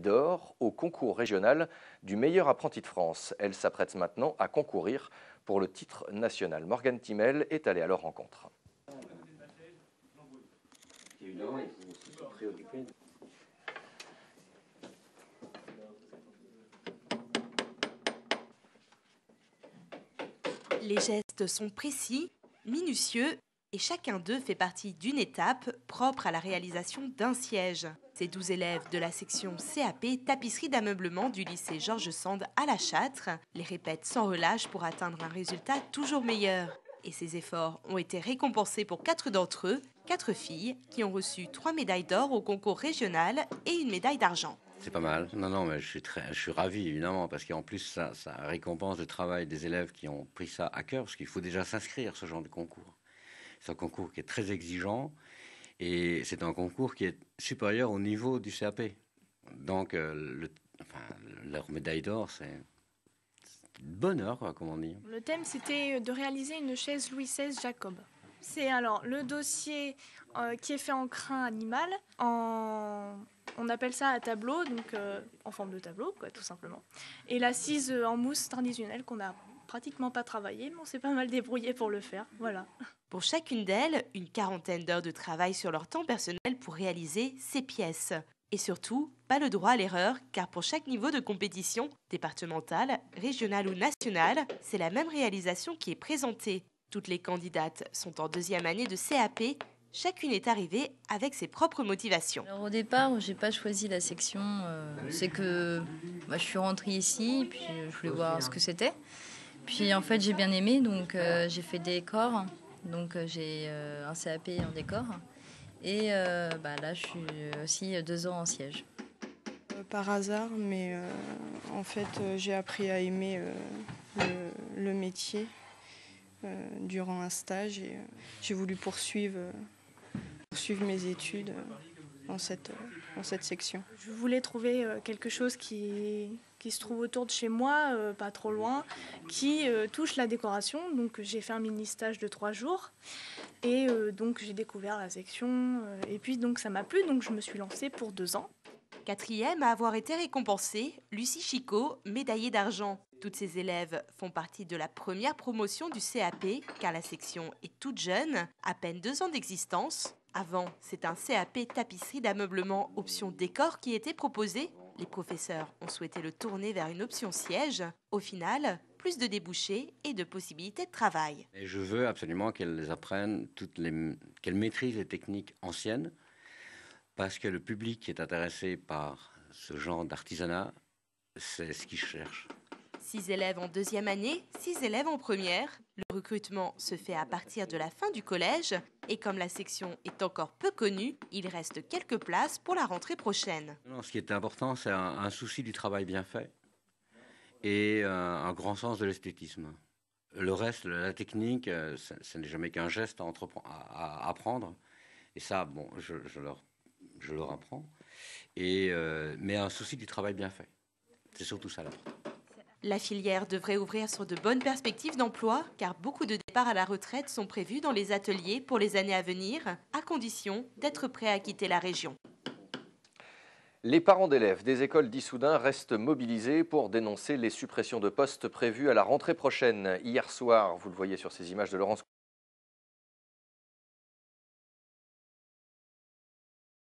d'or au concours régional du meilleur apprenti de France. Elle s'apprête maintenant à concourir pour le titre national. Morgane Timel est allée à leur rencontre. Les gestes sont précis, minutieux et chacun d'eux fait partie d'une étape propre à la réalisation d'un siège. Ces 12 élèves de la section CAP tapisserie d'ameublement du lycée Georges Sand à La Châtre les répètent sans relâche pour atteindre un résultat toujours meilleur. Et ces efforts ont été récompensés pour 4 d'entre eux, 4 filles qui ont reçu 3 médailles d'or au concours régional et une médaille d'argent. C'est pas mal. Non, mais je suis ravi, évidemment, parce qu'en plus, ça récompense le travail des élèves qui ont pris ça à cœur, parce qu'il faut déjà s'inscrire à ce genre de concours. C'est un concours qui est très exigeant, et c'est un concours qui est supérieur au niveau du CAP. Donc, leur médaille d'or, c'est une bonne heure, quoi, comme on dit. Le thème, c'était de réaliser une chaise Louis XVI Jacob. C'est alors le dossier qui est fait en crin animal, on appelle ça à tableau, donc en forme de tableau, quoi, tout simplement. Et l'assise en mousse traditionnelle qu'on n'a pratiquement pas travaillé, mais on s'est pas mal débrouillé pour le faire, voilà. Pour chacune d'elles, une quarantaine d'heures de travail sur leur temps personnel pour réaliser ces pièces. Et surtout, pas le droit à l'erreur, car pour chaque niveau de compétition, départementale, régionale ou nationale, c'est la même réalisation qui est présentée. Toutes les candidates sont en deuxième année de CAP. Chacune est arrivée avec ses propres motivations. Alors au départ, j'ai pas choisi la section. C'est que je suis rentrée ici, puis je voulais voir ce que c'était. Puis en fait, j'ai bien aimé, donc j'ai fait des décors. Donc j'ai un CAP en décor. Et là, je suis aussi 2 ans en siège. Par hasard, mais en fait, j'ai appris à aimer le métier durant un stage et j'ai voulu poursuivre mes études dans cette section. Je voulais trouver quelque chose qui se trouve autour de chez moi, pas trop loin, qui touche la décoration. Donc j'ai fait un mini stage de 3 jours et donc j'ai découvert la section et puis donc ça m'a plu, donc je me suis lancée pour 2 ans. Quatrième à avoir été récompensée, Lucie Chicot, médaillée d'argent. Toutes ces élèves font partie de la première promotion du CAP, car la section est toute jeune, à peine 2 ans d'existence. Avant, c'est un CAP tapisserie d'ameublement option décor qui était proposé. Les professeurs ont souhaité le tourner vers une option siège. Au final, plus de débouchés et de possibilités de travail. Et je veux absolument qu'elles apprennent qu'elles maîtrisent les techniques anciennes, parce que le public qui est intéressé par ce genre d'artisanat, c'est ce qu'il cherche. 6 élèves en deuxième année, 6 élèves en première. Le recrutement se fait à partir de la fin du collège. Et comme la section est encore peu connue, il reste quelques places pour la rentrée prochaine. Non, ce qui est important, c'est un souci du travail bien fait et un grand sens de l'esthétisme. Le reste, la technique, ce n'est jamais qu'un geste à apprendre. Et ça, bon, je leur apprends. Mais un souci du travail bien fait. C'est surtout ça l'important. La filière devrait ouvrir sur de bonnes perspectives d'emploi, car beaucoup de départs à la retraite sont prévus dans les ateliers pour les années à venir, à condition d'être prêts à quitter la région. Les parents d'élèves des écoles d'Issoudun restent mobilisés pour dénoncer les suppressions de postes prévues à la rentrée prochaine. Hier soir, vous le voyez sur ces images de Laurence